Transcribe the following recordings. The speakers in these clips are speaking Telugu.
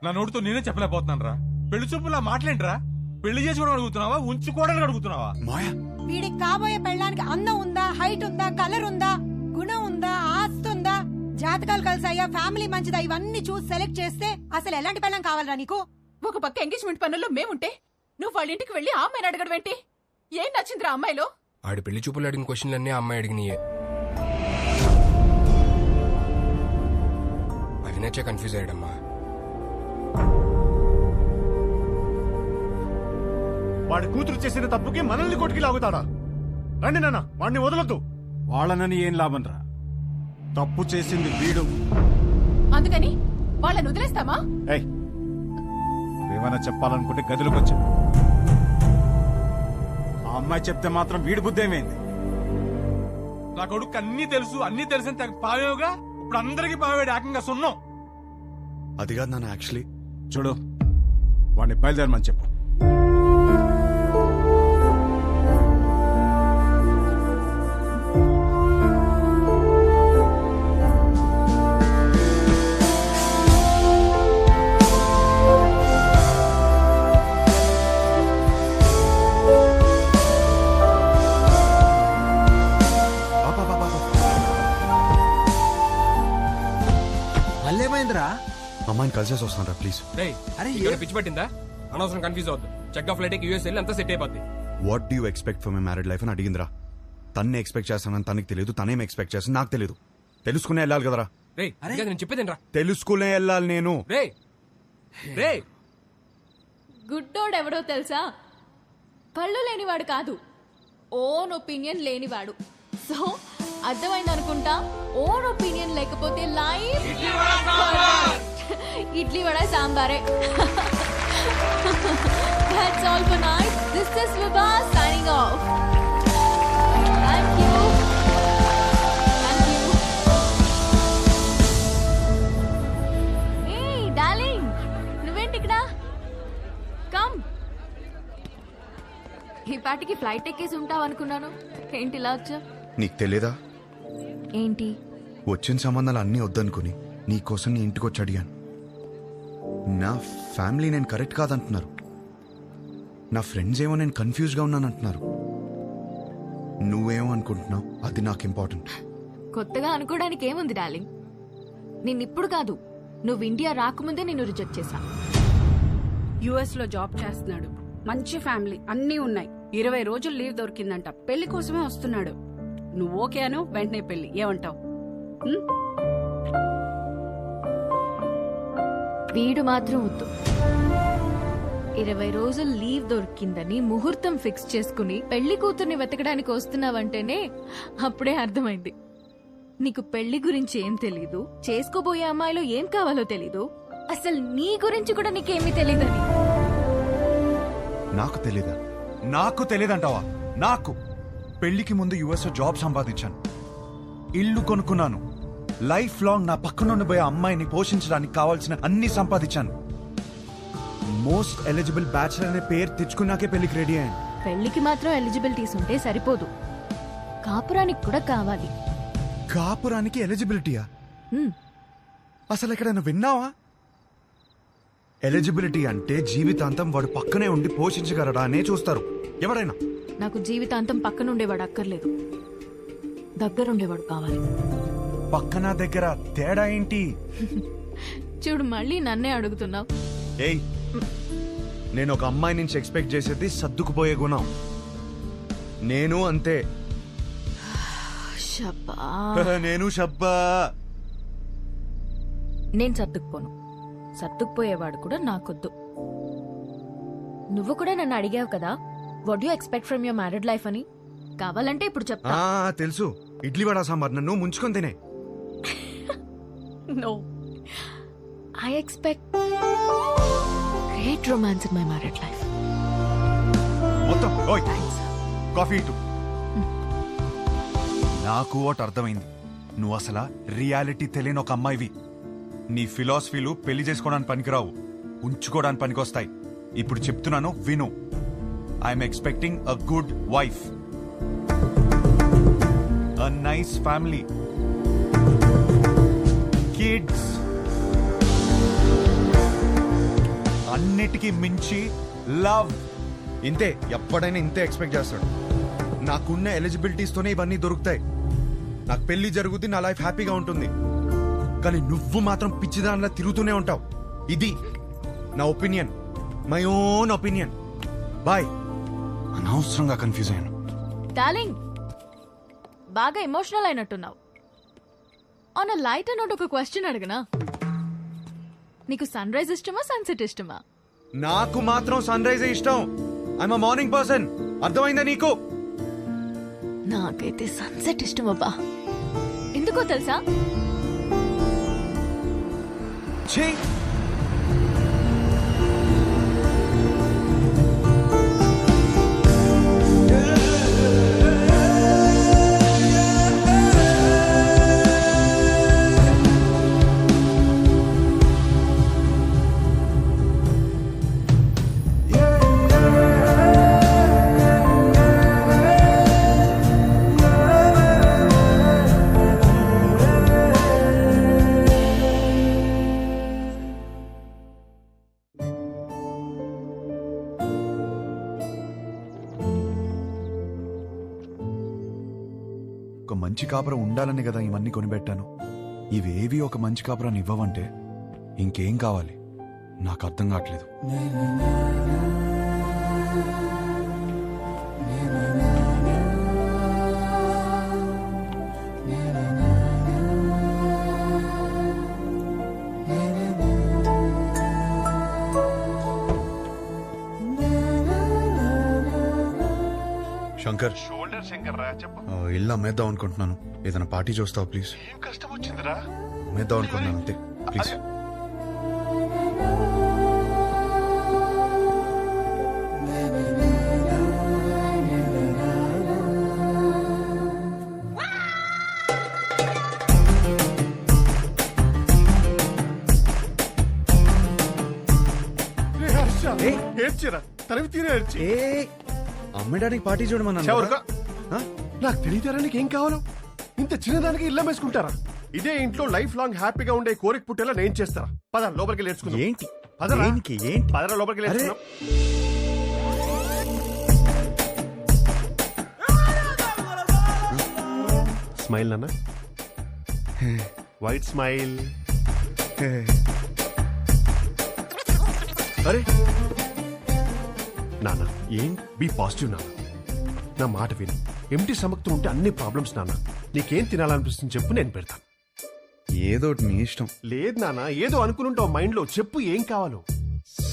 నా నోటితో నేనే చెప్పలేకపోతున్నాను రా. పెళ్లి చూపులా మాట్లాడరా? పెళ్లి చేసుకోవడం అడుగుతున్నావా, ఉంచుకోవడానికి అడుగుతున్నావా? మాయా, వీడికి కాబోయే పెళ్ళానికి అందం ఉందా, హైట్ ఉందా, కలర్ ఉందా, గుణం ఉందా, ఆస్తి ఉందా, జాతకాలు కలిసాయా, ఫ్యామిలీ మంచిదా, ఇవన్నీ చూసి సెలెక్ట్ చేస్తే అసలు ఎలాంటి పెళ్ళం కావాలరా నీకు? ఒక పక్క ఎంగేజ్మెంట్ పనుల్లో మేముంటే నువ్వు వాళ్ళ ఇంటికి వెళ్ళి ఆ అమ్మాయిని అడగడం ఏంటి? ఏం నచ్చిందిరా అమ్మాయిలో? ఆడి పెళ్లి చూపులు అడిగిన క్వశ్చన్లన్నీ ఆ అమ్మాయి అడిగినాయే. అవి నచ్చే కన్ఫ్యూజ్ అయ్యాడమ్మా. వాడి కూతురు చేసిన తప్పుకి మనల్ని కొట్టుకి లాగుతాడా? రండి నాన్న, వాడిని వదలొద్దు. వాళ్ళనని ఏం లాభం రా, తప్పు చేసింది వీడు. అందుకని వాళ్ళని వదిలేస్తామా? ఏయ్, ఏమైనా చెప్పాలనుకుంటే గదిలోకి వచ్చా. ఆ అమ్మాయి చెప్తే మాత్రం వీడి బుద్ధి ఏమైంది? నా కొడుకు అన్ని తెలుసు, అన్ని తెలిసిన పావేవుగా ఇప్పుడు అందరికి పావేడు ఏకంగా సున్నం. అది కాదు నాన్న, యాక్చువల్లీ చూడు, వాడిని బయలుదేరమని చెప్పు. అమ్మాయిని కలిసేసి వస్తాను ప్లీజ్. పిచ్చి పట్టిందా? అనవసరం కన్ఫ్యూజ్ అవుద్దు. చెక్ ఆఫ్ ఫ్లైట్ యూఎస్ వెళ్ళి అంతా సెట్ అయిపోద్ది. What do you expect for my married life అని అడిగిందిరా. తన్నే ఎక్స్పెక్ట్ చేస్తానని తనకి తెలియదు, తనేం ఎక్స్పెక్ట్ చేస్తాను నాకు తెలియదు. తెలుసుకునే వెళ్ళాలి కదరా. నేను చెప్పేదేనరా. తెలుసుకునే వెళ్ళాలి నేను. రే గుడ్డోడెవడో తెలుసా? కళ్ళు లేనివాడు కాదు, ఓన్ ఒపీనియన్ లేనివాడు. సో అర్థమైంది అనుకుంటా. ఓన్ ఒపీనియన్ లేకపోతే లైఫ్ ఇడ్లీ వడ సాంబారే. That's all for night. This is Vibha signing off. Thank you. Thank you. Hey darling, నువ్వేంటి ఇక్కడ? Come. ఈ పాటికి ఫ్లైట్ ఎక్కేసి ఉంటావు అనుకున్నాను. ఏంటి ఇలా వచ్చా? నీకు తెలియదా? ఏంటి? వచ్చిన సంబంధాలు అన్నీ వద్దనుకుని నీకోసం నీ ఇంటికి వచ్చి అడిగాను. నా ఫ్యామిలీ నేను కరెక్ట్ కాదంటున్నారు. నా ఫ్రెండ్స్ ఏమో నేను కన్ఫ్యూజ్గా ఉన్నానంటున్నారు. నువ్వేమో అనుకుంటున్నావు, అది నాకు ఇంపార్టెంట్. కొత్తగా అనుకోవడానికి ఏముంది డార్లింగ్? నిన్నిప్పుడు కాదు, నువ్వు ఇండియా రాకముందే నిన్ను రిజెక్ట్ చేశా. యుఎస్ లో జాబ్ చేస్తున్నాడు, మంచి ఫ్యామిలీ అన్నీ ఉన్నాయి, 20 రోజులు లీవ్ దొరికిందంట, పెళ్లి కోసమే వస్తున్నాడు. నువ్వు ఓకే అను, వెంటనే పెళ్లి. ఏమంటావు? వీడు మాత్రం వద్దు. 20 రోజులు లీవ్ దొరికిందని ముహూర్తం ఫిక్స్ చేసుకుని పెళ్లి కూతుర్ని వెతకడానికి వస్తున్నావంటేనే అప్పుడే అర్థమైంది నీకు పెళ్లి గురించి ఏం తెలీదు, చేసుకోబోయే అమ్మాయిలో ఏం కావాలో తెలీదు, అసలు నీ గురించి కూడా నీకేమీ తెలీదని. నాకు తెలీదా? నాకు తెలియదంటావా? నాకు పెళ్లికి ముందు యుఎస్ జాబ్ సంపాదించాను, ఇల్లు కొనుక్కున్నాను, లైఫ్ లాంగ్ నా పక్కనుండిపోయే అమ్మాయిని పోషించడానికి కావాల్సిన అన్ని సంపాదించాను. మోస్ట్ ఎలిజిబుల్ బ్యాచిలర్ అనే పేరు తెచ్చుకున్నాకే పెళ్లికి రెడీ అయ్యాను. పెళ్లికి మాత్రం ఎలిజిబిలిటీస్ ఉంటే సరిపోదు, కాపురానికి కూడా కావాలి. కాపురానికి ఎలిజిబిలిటీయా? అసలు ఎక్కడైనా విన్నావా? ఎలిజిబిలిటీ అంటే జీవితాంతం వాడు పక్కనే ఉండి పోషించగలడా అనే చూస్తారు ఎవరైనా. నాకు జీవితాంతం పక్కనుండేవాడు అక్కర్లేదు, దగ్గరుండేవాడు కావాలి. పక్కన దగ్గర తేడా ఏంటి? చూడు, మళ్ళీ నన్నే అడుగుతున్నావు. ఏయ్, నేను ఒక అమ్మాయి నుంచి ఎక్స్పెక్ట్ చేసేది సర్దుకుపోయే గుణం. నేను అంతే. నేను షబ్బా. నేను సర్దుకుపోను, సర్దుకుపోయేవాడు కూడా నాకొద్దు. నువ్వు కూడా నన్ను అడిగావు కదా, what you expect from your married life అని. కావాలంటే ఇప్పుడు చెప్తా. తెలుసు, ఇడ్లీ వడ సాంబార్ నన్ను ముంచుకొని తినే. No, I expect great romance in my married life. మొత్తం కాఫీ ఇటు. నాకు ఒకటి అర్థమైంది, నువ్వు అసలు రియాలిటీ తెలియని ఒక అమ్మాయివి. నీ ఫిలాసఫీలు పెళ్లి చేసుకోవడానికి పనికిరావు, ఉంచుకోవడానికి పనికొస్తాయి. ఇప్పుడు చెప్తున్నాను విను. I'm expecting a good wife, a nice family, kids, అన్నిటికీ మించి లవ్. ఇంతే, ఎప్పుడైనా ఇంతే ఎక్స్పెక్ట్ చేస్తాడు. నాకున్న ఎలిజిబిలిటీస్ తోనే ఇవన్నీ దొరుకుతాయి. నాకు పెళ్లి జరుగుద్ది, నా లైఫ్ హ్యాపీగా ఉంటుంది. కానీ నువ్వు మాత్రం పిచ్చిదానిలా తిరుగుతూనే ఉంటావు. ఇది నా opinion, my own opinion. Bye. అనవసరంగా కన్ఫ్యూజ్ అయ్యాను. డార్లింగ్, బాగా ఎమోషనల్ అయినట్టున్నావు. ఆన్ లైట్ నోట్ ఒక క్వశ్చన్ అడగనా? నీకు సన్ రైజ్ ఇష్టమా, సన్సెట్ ఇష్టమా? నాకు మాత్రం సన్ రైజ్ ఇష్టం. I'm a morning person. అర్థమైందా నీకు? నాకైతే సన్సెట్ ఇష్టం అబ్బా. ఎందుకో తెలుసా? ఛీ! ఒక మంచి కాపురం ఉండాలని కదా ఇవన్నీ కొనిపెట్టాను. ఇవేవి ఒక మంచి కాపురాన్ని ఇవ్వవంటే ఇంకేం కావాలి? నాకు అర్థం కావట్లేదు. శంకర్, షోల్డర్ శంకర్ రా, చెప్పు. ఇల్లు అమ్మేద్దాం అనుకుంటున్నాను. ఏదైనా పార్టీ చూస్తావు ప్లీజ్? ఏం కష్టం వచ్చిందిరా? అమ్మేద్దాం అనుకుంటున్నాను అంతే, ప్లీజ్. ఏడ్చిరా, తనవి తీరే ఏడ్చి. అమ్మడానికి పార్టీ చూడమన్నా. నాకు తెలియతారా నీకేం కావాలో? ఇంత చిన్నదానికి ఇల్లు వేసుకుంటారా? ఇదే ఇంట్లో లైఫ్ లాంగ్ హ్యాపీగా ఉండే కోరిక పుట్టేలా నేను చేస్తారా? పద లోపలికి నేర్చుకుందాం. ఏంటి? పదరా. ఏంటి? ఏంటి? పదరా లోపలికి నేర్చుకుందాం. స్మైల్ నాన్న, వైట్ స్మైల్. అరే నాన్న, ఏం బీ పాజిటివ్ నాన్న. నా మాట విను. ఎంటీ సమక్తో ఉంటే అన్ని ప్రాబ్లమ్స్ నాన్న. నీకేం తినాలనిపిస్తుంది చెప్పు, నేను పెడతాను. ఏదోటి నీ ఇష్టం. లేదు నాన్న, ఏదో అనుకుంటావు మైండ్ లో. చెప్పు ఏం కావాలో.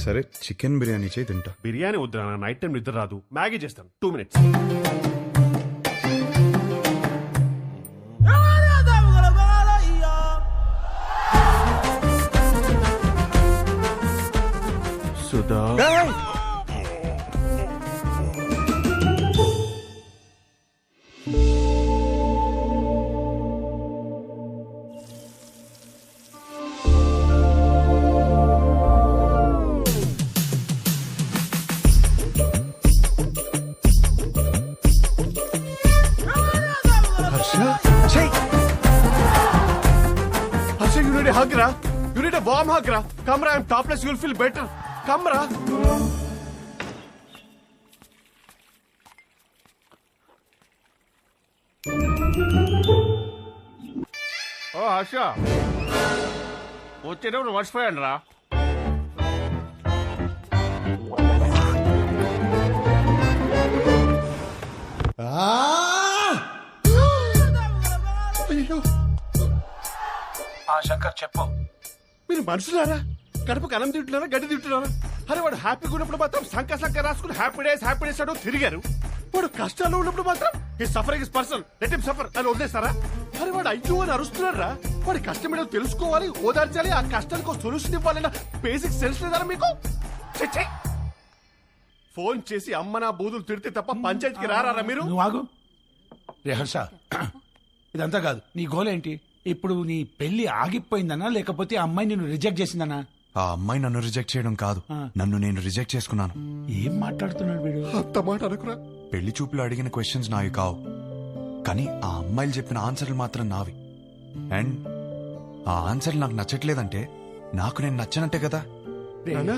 సరే, చికెన్ బిర్యానీ చేయి, తింటా. బిర్యానీ వద్దు నాన్న, నైట్ టైం నిద్ర రాదు. మ్యాగీ చేస్తాను, 2 minutes. Sudha, you need a hug, ra? You need a warm hug, ra? Come, ra, I'm topless, you'll feel better. Come, ra. Oh, Harsha, వచ్చేటప్పుడు మర్చిపోయాను రా. అయ్యో, శంకర్ చెప్పు. మీరు మనుషులారా? కడుపుకి అన్నం తింటున్నారా, గడ్డి తింటున్నారా? అరే వాడు హ్యాపీగా ఉన్నప్పుడు మాత్రం సంక రాసుకుని హ్యాపీ డేస్ అంటూ తిరిగారు. వాడు కష్టాల్లో ఉన్నప్పుడు మాత్రం ఈ suffering is personal, let him suffer అని వదిలేస్తారా? అరే వాడు అయ్యో అని అరుస్తున్నారా? వాడి కష్టం ఏంటో తెలుసుకోవాలి, ఓదార్చాలి, ఆ కష్టానికి సొల్యూషన్ ఇవ్వాలన్న బేసిక్ సెన్స్ లేదారా మీకు? ఛే! ఫోన్ చేసి అమ్మ నా బూదులు తిడితే తప్ప పంచాయతీకి రారా మీరు? నువ్వు ఆగు. రే హర్ష, ఇదంతా కాదు. నీ గోల్ ఏంటి? ఇప్పుడు నీ పెళ్లి ఆగిపోయిందనా, లేకపోతే ఆ అమ్మాయి నిన్ను రిజెక్ట్ చేసిందనా? ఆ అమ్మాయి నన్ను రిజెక్ట్ చేయడం కాదు, నన్ను నేను రిజెక్ట్ చేసుకున్నాను. ఏం మాట్లాడుతున్నాడు వీడు? అంత మాట అనుకురా. పెళ్లి చూపులు అడిగిన క్వశ్చన్స్ నావి కావు, కానీ ఆ అమ్మాయిలు చెప్పిన ఆన్సర్లు మాత్రం నావి. అండ్ ఆ ఆన్సర్లు నాకు నచ్చట్లేదంటే నాకు నేను నచ్చనట్టే కదా. నాన్నా,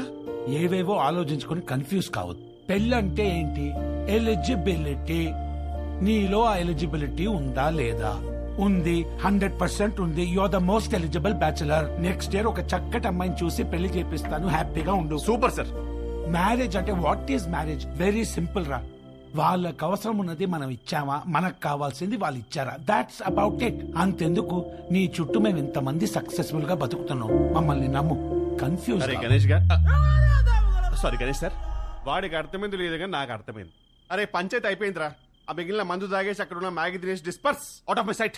ఏవేవో ఆలోచించుకొని కన్ఫ్యూజ్ కావద్దు. పెళ్ళంటే ఏంటి? ఎలిజిబిలిటీ. నీలో ఆ ఎలిజిబిలిటీ ఉందా లేదా? ఉంది, 100% ఉంది. You are the most eligible bachelor. Next year ఒక చక్కటి అమ్మాయిని చూసి పెళ్లి చేపిస్తాను, హ్యాపీగా ఉండు. Super sir. మ్యారేజ్ అంటే what is marriage? Very simple రా. వాళ్ళకి అవసరం ఉన్నది మనం ఇచ్చామా, మనకు కావాల్సింది వాళ్ళు ఇచ్చారా? That's about it. అంతెందుకు, నీ చుట్టూ మేము ఇంతమంది సక్సెస్ఫుల్ గా బతుకుతున్నాం. మమ్మల్ని నమ్ము. కన్ఫ్యూజ్ అరే గణేష్ సారీ గణేష్ సార్, వాడికి అర్థమైంది లేదు కానీ నాకు అర్థమైంది. అరే పంచాయతీ అయిపోయిందిరా. ఆ మిగిలిన మందు తాగేసి అక్కడ ఉన్న మ్యాగీ తినేసి disperse out of my sight.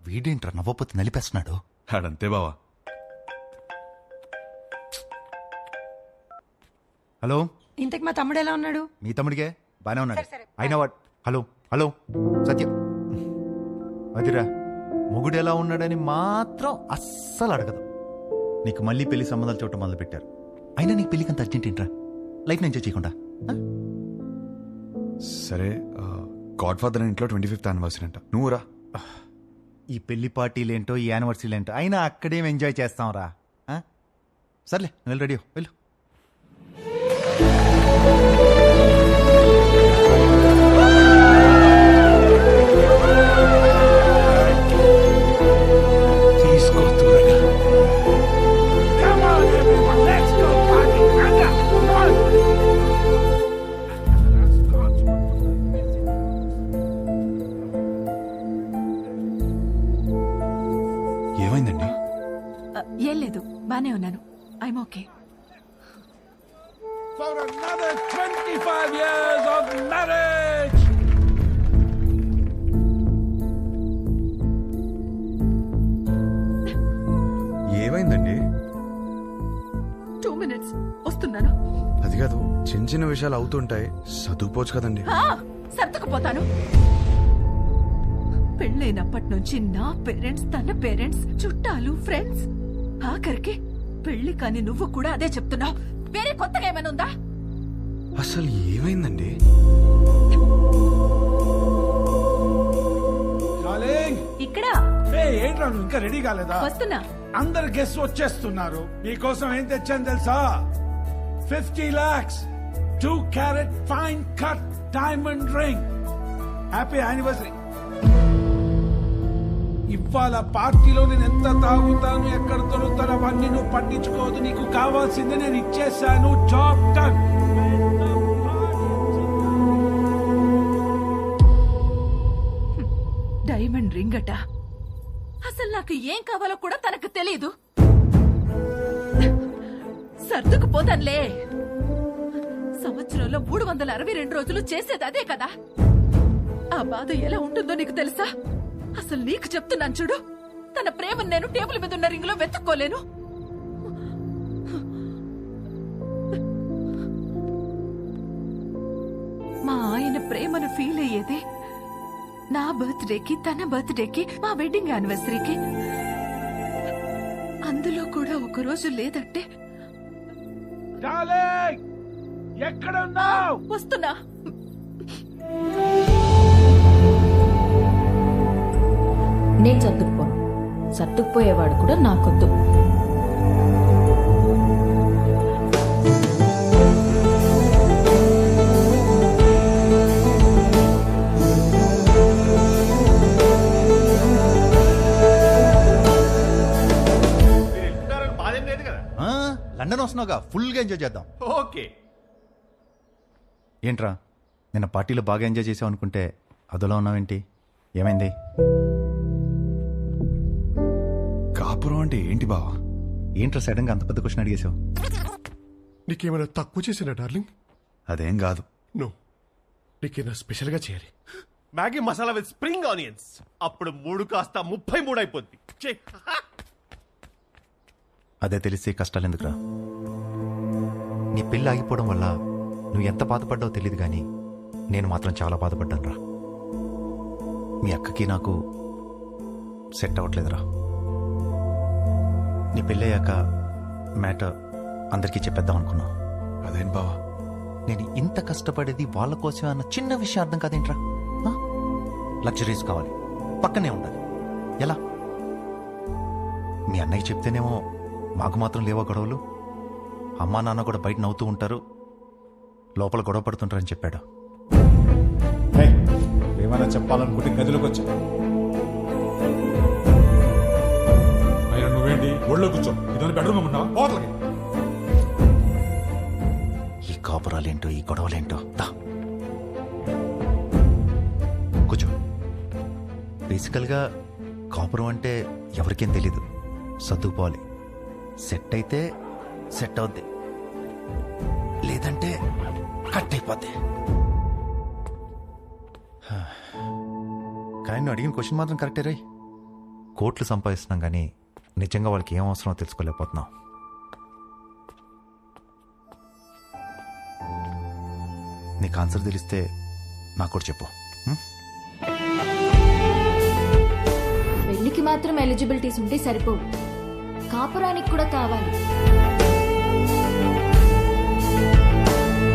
వీడేంట్రా నవ్వపోతే నలిపేస్తున్నాడు. ఆడంతే బావా. హలో, ఇంతకు మా తమ్ముడు ఎలా ఉన్నాడు? మీ తమ్ముడికే బానే ఉన్నాడు. అయినా వాడు హలో హలో సత్యం అదిరా, మొగుడు ఎలా ఉన్నాడని మాత్రం అస్సలు అడగదు. నీకు మళ్ళీ పెళ్లి సంబంధాలు చూడటం మొదలు పెట్టారు. అయినా నీకు పెళ్లికంత అర్జెంట్ ఏంట్రా? లైఫ్ ఎంజాయ్ చేయకుండా. సరే, గాడ్ ఫాదర్ ఇంట్లో 25th యానివర్సరీ అంట. నువ్వు రా. ఈ పెళ్లి పార్టీలేంటో ఈ యానివర్సరీలేంటో అయినా అక్కడేం ఎంజాయ్ చేస్తాం రా. సర్లే, నువ్వు రెడీ వెళ్ళు. తీసుకో త్వరగా. Come on, everyone, let's go party. Anda, come on. ఏమైందండి? ఏం లేదు, బానే ఉన్నాను. I'm okay. For another 25 years of marriage. ఏమైందండి? 2 minutes వస్తున్నాను. అది కాదు, చిన్న చిన్న విషయాలు అవుతుంటాయి, చదువుకోవచ్చు కదండి. సర్దుకుపోతాను. పెళ్ళైనప్పటి నుంచి నా పేరెంట్స్, తన పేరెంట్స్, చుట్టాలు, ఫ్రెండ్స్, ఆఖరికి పెళ్లి కాని నువ్వు కూడా అదే చెప్తున్నావు. వేరే కొత్తగా ఏమైనా ఉందా? అసలు ఏమైందండి? డార్లింగ్, ఇక్కడ ఏంట్రా నువ్వు ఇంకా రెడీ కాలేదా? వస్తున్నా. అందరు గెస్ట్ వచ్చేస్తున్నారు. మీకోసం ఏం తెచ్చాను తెలుసా? 50 lakhs 2 carat fine cut diamond ring. Happy anniversary. ఇవాళ పార్టీలో నేను ఎంత తాగుతాను, ఎక్కడ దొరుకుతాను అవన్నీ నువ్వు పట్టించుకోవద్దు. నీకు కావాల్సింది నేను ఇచ్చేసాను. Job done. డైమండ్ రింగ్ అట. అసలు నాకు ఏం కావాలో కూడా తనకు తెలీదు. సర్దుకుపోతానులే. సంవత్సరంలో 362 రోజులు చేసేది అదే కదా. ఆ బాధ ఎలా ఉంటుందో నీకు తెలుసా? అసలు నీకు చెప్తున్నాను చూడు, తన ప్రేమను నేను టేబుల్ మీద ఉన్న రింగ్ లో వెతుక్కోలేను. మా ఆయన ప్రేమను ఫీల్ అయ్యేదే నా బర్త్డేకి, తన బర్త్డేకి, మా వెడ్డింగ్ యానివర్సరీకి. అందులో కూడా ఒక రోజు లేదంటే డార్లింగ్, ఎక్కడ ఉన్నావు? వస్తున్నా. నేను సర్దుకుపోను. సర్దుకుపోయేవాడు కూడా నాకొద్దు. బాధేం లేదు కదా. లండన్ వస్తున్నావుగా, ఫుల్గా ఎంజాయ్ చేద్దాం. ఓకే. ఏంట్రా, నిన్న పార్టీలో బాగా ఎంజాయ్ చేసావు అనుకుంటే అదోలా ఉన్నావేంటి? ఏమైంది? కాపురం అంటే ఏంటి బావా? ఏంట్రా సడన్ గా అంత పెద్ద క్వశ్చన్ అడిగేశావు? నీకేమైనా తక్కువ చేసినా డార్లింగ్? అదేం కాదు. నో, నీకేమైనా స్పెషల్ గా చేయాలి. Maggi masala with spring onions. అప్పుడు 3 కాస్త 33 అయిపోద్ది. అదే తెలిస్తే కష్టాలు ఎందుకురా? నీ పెళ్ళి ఆగిపోవడం వల్ల నువ్వు ఎంత బాధపడ్డావో తెలియదు కానీ నేను మాత్రం చాలా బాధపడ్డాను రా. మీ అక్కకి నాకు సెట్ అవ్వట్లేదురా. నీ పెళ్ళయ్యాక మ్యాటర్ అందరికీ చెప్పేద్దాం అనుకున్నా. అదేం బావా? నేను ఇంత కష్టపడేది వాళ్ళ కోసమే అన్న చిన్న విషయం అర్థం కాదేంట్రా? లగ్జరీస్ కావాలి, పక్కనే ఉండాలి. ఎలా? మీ అన్నయ్య చెప్తేనేమో మాకు మాత్రం లేవా గొడవలు? అమ్మా నాన్న కూడా బయట నవ్వుతూ ఉంటారు, లోపల గొడవ పడుతుంటారని చెప్పాడు. ఏమైనా చెప్పాలనుకుంటే గదిలోకి వచ్చా. అయినా నువ్వేంటి ఒళ్ళో కూర్చో, ఇదని బెడ్రూమ్ ఉన్నావా? పోతలకి ఈ కాపురాలేంటో ఈ గొడవలేంటో. దా కూర్చో. బేసికల్గా కాపురం అంటే ఎవరికేం తెలీదు, సర్దుకుపోవాలి. సెట్ అయితే సెట్ అవుద్ది, లేదంటే కట్ అయిపోద్ది. కానీ నువ్వు అడిగిన క్వశ్చన్ మాత్రం కరెక్టే రై. కోట్లు సంపాదిస్తున్నాం కానీ నిజంగా వాళ్ళకి ఏం అవసరమో తెలుసుకోలేకపోతున్నాం. నీకు ఆన్సర్ తెలిస్తే నాకు కూడా చెప్పు. పెళ్లికి మాత్రం ఎలిజిబిలిటీస్ ఉంటే సరిపోవు, కాపురానికి కూడా కావాలి.